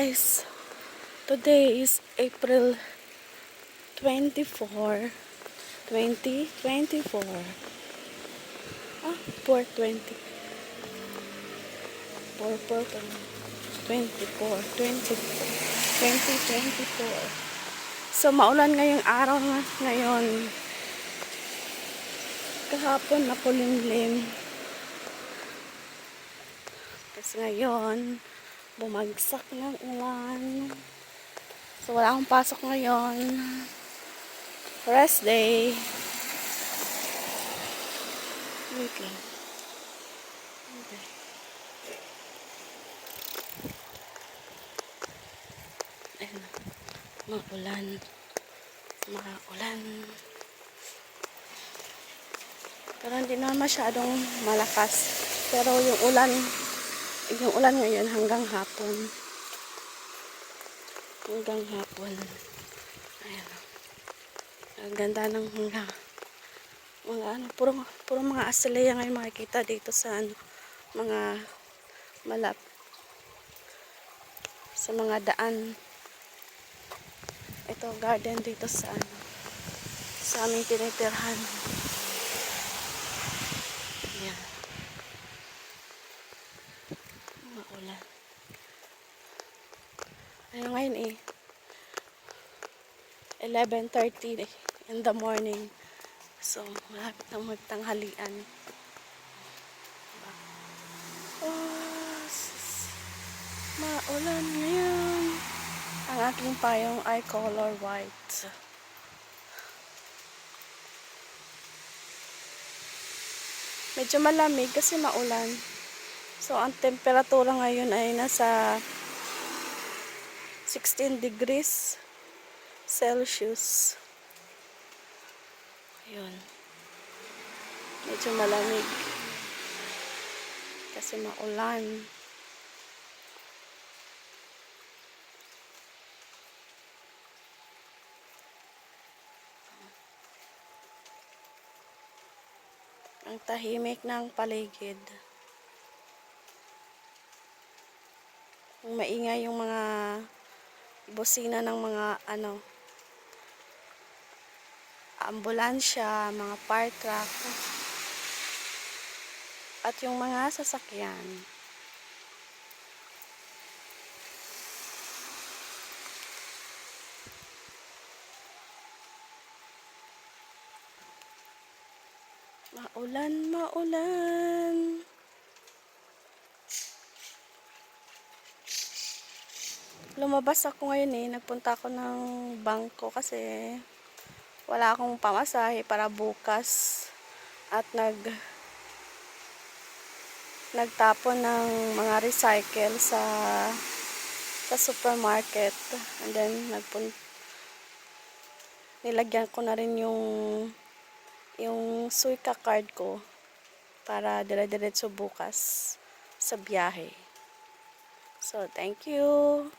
guys, today is April 24, 2024. 420. 2024. So, maulan ngayong araw ngayon. Kahapon nakulimlim. Kasi ngayon, bumagsak ng ulan. So, wala akong pasok ngayon. Rest day. Wait lang. Okay. Ayan. Maulan. Pero hindi na masyadong malakas. Pero yung ulan ngayon hanggang hapon. Ayan. Ang ganda ng mga puro mga azalea ngayon makikita dito sa mga sa mga daan. Ito garden dito sa aming tinitirhan. Ayan. Maulan. Ano ngayon 11:30 in the morning. So, malapit na magtanghalian. Maulan ngayon. Ang aking payong ay color white. Medyo malamig kasi maulan. So, ang temperatura ngayon ay nasa 16 degrees Celsius. Ayun. Medyo malamig. Kasi maulan. Ang tahimik ng paligid. Maingay yung mga bosina ng mga ambulansya, mga fire truck, at yung mga sasakyan. Maulan. Lumabas ako ngayon nagpunta ako ng bangko kasi wala akong pamasahe para bukas at nagtapon ng mga recycle sa supermarket, and then nilagyan ko na rin yung Suica card ko para dire-diretso bukas sa biyahe. So, thank you.